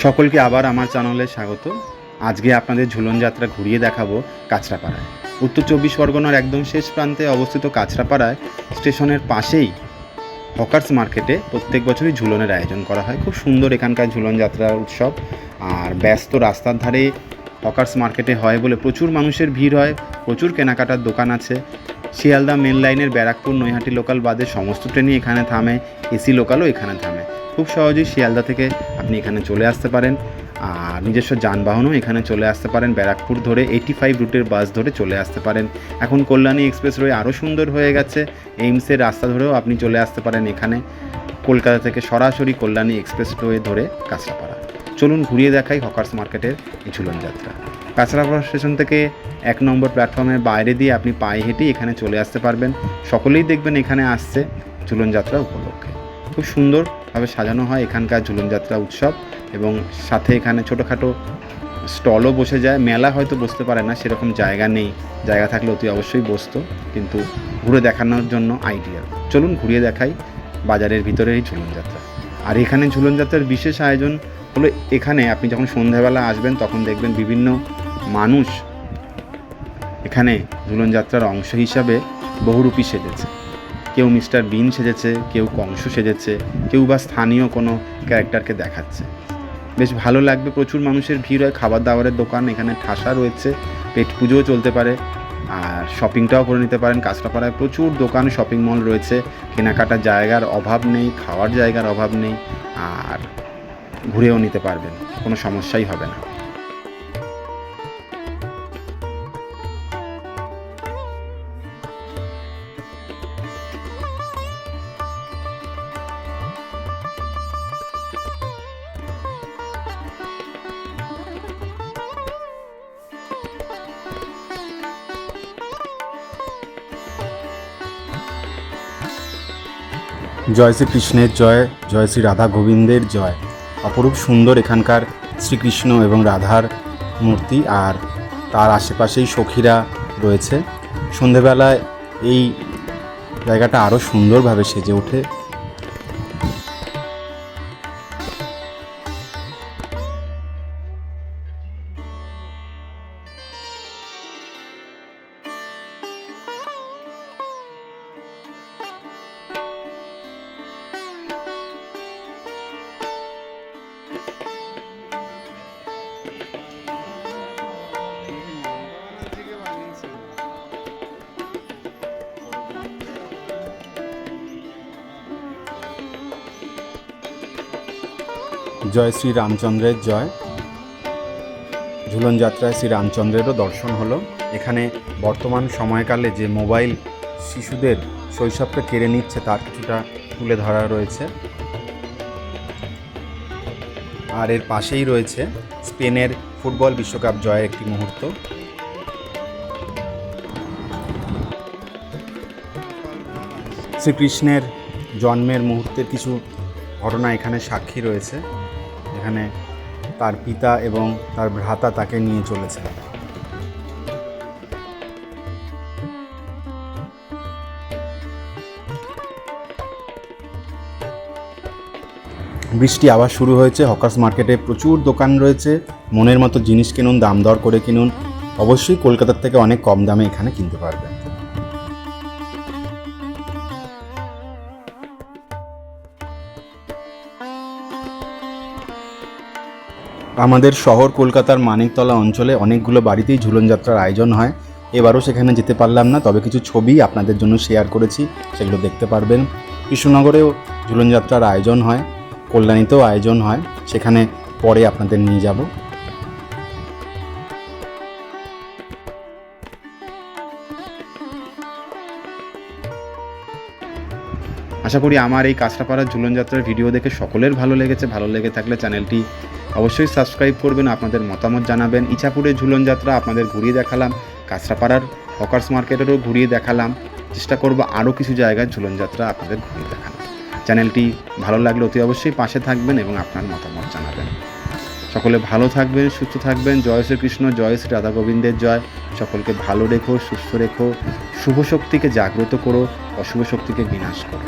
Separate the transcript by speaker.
Speaker 1: সকলকে আবার আমার চ্যানেলে স্বাগত। আজকে আপনাদের ঝুলন যাত্রা ঘুরিয়ে দেখাবো কাঁচরাপাড়ায়। উত্তর চব্বিশ পরগনার একদম শেষ প্রান্তে অবস্থিত কাঁচরাপাড়ায় স্টেশনের পাশেই হকার্স মার্কেটে প্রত্যেক বছরই ঝুলনের আয়োজন করা হয়। খুব সুন্দর এখানকার ঝুলন যাত্রার উৎসব। আর ব্যস্ত রাস্তার ধারে হকার্স মার্কেটে হয় বলে প্রচুর মানুষের ভিড় হয়, প্রচুর কেনাকাটার দোকান আছে। শিয়ালদা মেন লাইনের ব্যারাকপুর নৈহাটি লোকাল বাদে সমস্ত ট্রেনই এখানে থামে, এসি লোকালও এখানে থামে। খুব সহজেই শিয়ালদা থেকে আপনি এখানে চলে আসতে পারেন, আর নিজস্ব যানবাহনও এখানে চলে আসতে পারেন। ব্যারাকপুর ধরে 85 রুটের বাস ধরে চলে আসতে পারেন। এখন কল্যাণী এক্সপ্রেসওয়ে আরও সুন্দর হয়ে গেছে, এইমসের রাস্তা ধরেও আপনি চলে আসতে পারেন এখানে। কলকাতা থেকে সরাসরি কল্যাণী এক্সপ্রেসওয়ে ধরে কাঁচরাপাড়া। চলুন ঘুরিয়ে দেখাই হকার্স মার্কেটের এই ঝুলন যাত্রা। কাঁচরাপাড়া স্টেশন থেকে 1 নম্বর প্ল্যাটফর্মের বাইরে দিয়ে আপনি পায়ে হেঁটেই এখানে চলে আসতে পারবেন। সকলেই দেখবেন এখানে আসছে ঝুলন যাত্রা উপলক্ষে। খুব সুন্দরভাবে সাজানো হয় এখানকার ঝুলন যাত্রা উৎসব, এবং সাথে এখানে ছোটোখাটো স্টলও বসে যায়। মেলা হয়তো বসতে পারে না, সেরকম জায়গা নেই, জায়গা থাকলে অতি অবশ্যই বসতো, কিন্তু ঘুরে দেখানোর জন্য আইডিয়াল। চলুন ঘুরিয়ে দেখাই বাজারের ভিতরের এই ঝুলন যাত্রা। আর এখানে ঝুলন যাত্রার বিশেষ আয়োজন হলো, এখানে আপনি যখন সন্ধ্যাবেলা আসবেন তখন দেখবেন বিভিন্ন মানুষ এখানে ঝুলন যাত্রার অংশ হিসাবে বহুরূপী সেজেছে। কেউ মিস্টার বিন সেজেছে, কেউ কংস সেজেছে, কেউ বা স্থানীয় কোনো ক্যারেক্টারকে দেখাচ্ছে। বেশ ভালো লাগবে। প্রচুর মানুষের ভিড় হয়, খাবার দাবারের দোকান এখানে ঠাসা রয়েছে, পেট পুজোও চলতে পারে, আর শপিংটাও করে নিতে পারেন। কাঁচরাপাড়ায় প্রচুর দোকান, শপিং মল রয়েছে, কেনাকাটার জায়গার অভাব নেই, খাওয়ার জায়গার অভাব নেই, আর ঘুরেও নিতে পারবেন, কোনো সমস্যাই হবে না। জয় শ্রীকৃষ্ণের জয়, জয় শ্রী রাধা গোবিন্দের জয়। অপরূপ সুন্দর এখানকার শ্রীকৃষ্ণ এবং রাধার মূর্তি, আর তার আশেপাশেই সখীরা রয়েছে। সন্ধেবেলায় এই জায়গাটা আরও সুন্দরভাবে সেজে ওঠে। জয় শ্রী রামচন্দ্রের জয়। ঝুলন যাত্রায় শ্রী রামচন্দ্রেরও দর্শন হলো। এখানে বর্তমান সময়কালে যে মোবাইল শিশুদের শৈশবকে কেড়ে নিচ্ছে তার কিছুটা তুলে ধরা রয়েছে। আর এর পাশেই রয়েছে স্পেনের ফুটবল বিশ্বকাপ জয়ের একটি মুহূর্ত। শ্রীকৃষ্ণের জন্মের মুহূর্তের কিছু ঘটনা এখানে সাক্ষী রয়েছে। এখানে তার পিতা এবং তার ভ্রাতা তাকে নিয়ে চলেছে। বৃষ্টি আবার শুরু হয়েছে। হকার্স মার্কেটে প্রচুর দোকান রয়েছে, মনের মতো জিনিস কিনুন, দাম দর করে কিনুন। অবশ্যই কলকাতার থেকে অনেক কম দামে এখানে কিনতে পারবেন। আমাদের শহর কলকাতার মানিকতলা অঞ্চলে অনেকগুলো বাড়িতেই ঝুলন যাত্রার আয়োজন হয়। এবারও সেখানে যেতে পারলাম না, তবে কিছু ছবি আপনাদের জন্য শেয়ার করেছি, সেগুলো দেখতে পারবেন। কৃষ্ণনগরেও ঝুলন যাত্রার আয়োজন হয়, কল্যাণীতেও আয়োজন হয়, সেখানে পরে আপনাদের নিয়ে যাব। আশা করি আমার এই কাঁচরাপাড়ার ঝুলন যাত্রার ভিডিও দেখে সকলের ভালো লেগেছে। ভালো লেগে থাকলে চ্যানেলটি অবশ্যই সাবস্ক্রাইব করবেন, আপনাদের মতামত জানাবেন। ইছাপুরের ঝুলন যাত্রা আপনাদের ঘুরিয়ে দেখালাম, কাঁচরাপাড়ার হকার্স মার্কেটেরও ঘুরিয়ে দেখালাম। চেষ্টা করব আরও কিছু জায়গায় ঝুলন যাত্রা আপনাদের ঘুরিয়ে দেখানো। চ্যানেলটি ভালো লাগলে অতি অবশ্যই পাশে থাকবেন এবং আপনার মতামত জানাবেন। সকলে ভালো থাকবেন, সুস্থ থাকবেন। জয় শ্রীকৃষ্ণ, জয় শ্রী রাধা গোবিন্দের জয়। সকলকে ভালো রেখো, সুস্থ রেখো, শুভ শক্তিকে জাগ্রত করো, অশুভ শক্তিকে বিনাশ করো।